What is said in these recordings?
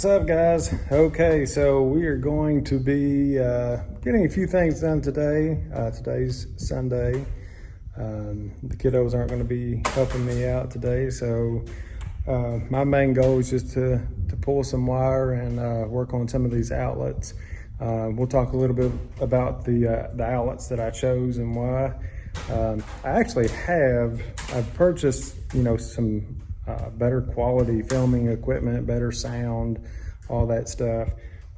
What's up, guys? Okay, so we are going to be getting a few things done today. Today's Sunday. The kiddos aren't going to be helping me out today, so my main goal is just to pull some wire and work on some of these outlets. We'll talk a little bit about the outlets that I chose and why. I've purchased, some better quality filming equipment, better sound, all that stuff.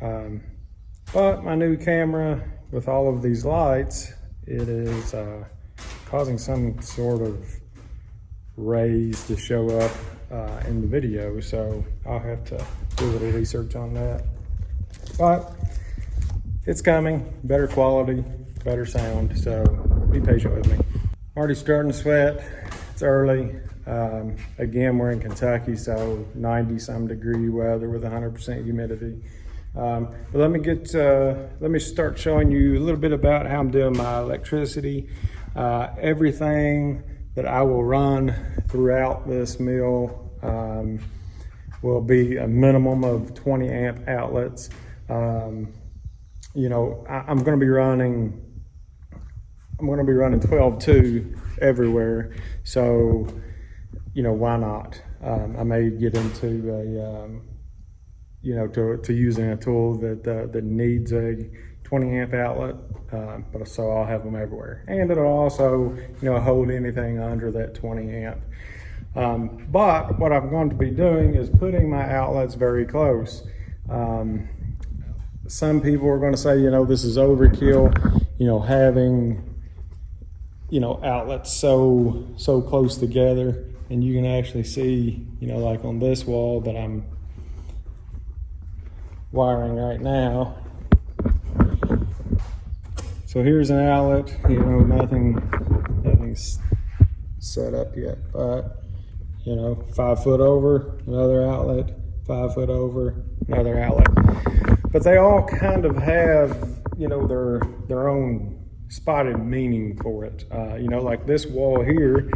But my new camera with all of these lights, it is causing some sort of rays to show up in the video. So I'll have to do a little research on that. But it's coming, better quality, better sound. So be patient with me. Already starting to sweat, it's early. Again, we're in Kentucky, so 90-some degree weather with 100% humidity. But let me start showing you a little bit about how I'm doing my electricity. Everything that I will run throughout this mill will be a minimum of 20 amp outlets. I'm going to be running 12-2 everywhere. So, why not? I may get into to using a tool that needs a 20 amp outlet, but so I'll have them everywhere. And it'll also, hold anything under that 20 amp. But what I'm going to be doing is putting my outlets very close. Some people are going to say, this is overkill, having, outlets so close together. And you can actually see, like on this wall that I'm wiring right now. So here's an outlet, nothing's set up yet, but 5 foot over, another outlet, 5 foot over, another outlet. But they all kind of have, their own spotted meaning for it. Like this wall here,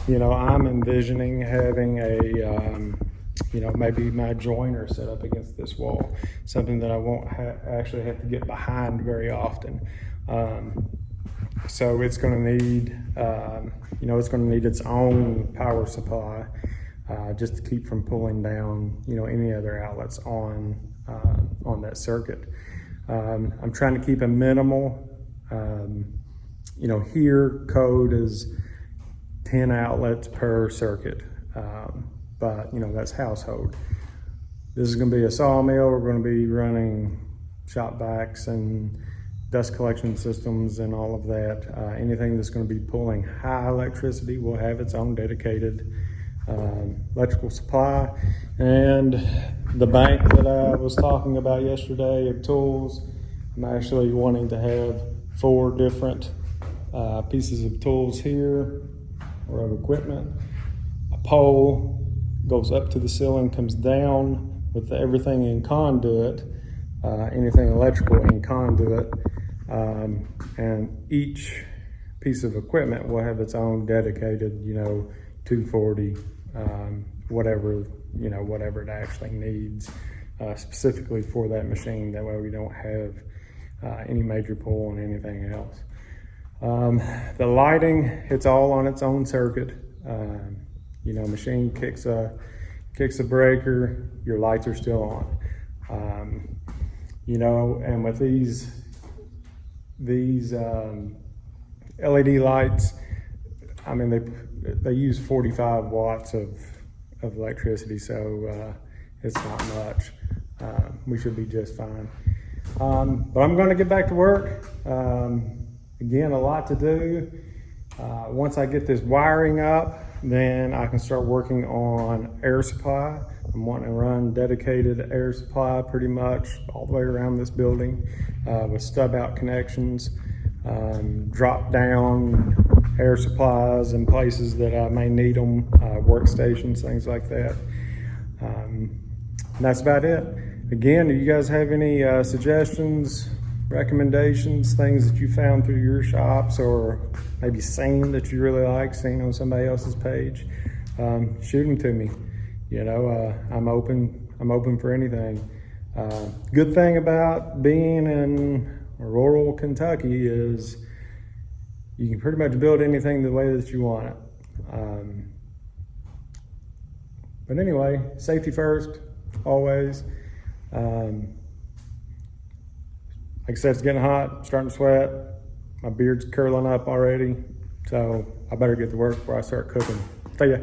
I'm envisioning having a, maybe my joiner set up against this wall, something that I won't actually have to get behind very often. So it's going to need, it's going to need its own power supply, just to keep from pulling down, any other outlets on that circuit. I'm trying to keep it minimal. Here code is 10 outlets per circuit, but that's household. This is going to be a sawmill. We're going to be running shop backs and dust collection systems and all of that. Anything that's going to be pulling high electricity will have its own dedicated electrical supply. And the bank that I was talking about yesterday of tools, I'm actually wanting to have 4 different pieces of tools here, or of equipment. A pole goes up to the ceiling, comes down with everything in conduit, anything electrical in conduit, and each piece of equipment will have its own dedicated, 240, whatever it actually needs, specifically for that machine. That way we don't have any major pull on anything else. The lighting, it's all on its own circuit. Machine kicks a breaker, your lights are still on. And with these LED lights, they use 45 watts of electricity, so it's not much. We should be just fine. But I'm going to get back to work. Again, a lot to do. Once I get this wiring up, then I can start working on air supply. I'm wanting to run dedicated air supply pretty much all the way around this building, with stub out connections, drop down air supplies in places that I may need them, workstations, things like that. And that's about it. Again, do you guys have any suggestions, recommendations, things that you found through your shops, or maybe seen that you really like, seen on somebody else's page? Shoot them to me. I'm open for anything. Good thing about being in rural Kentucky is you can pretty much build anything the way that you want it. But anyway, safety first, always. Like I said, it's getting hot, starting to sweat. My beard's curling up already, so I better get to work before I start cooking. See ya.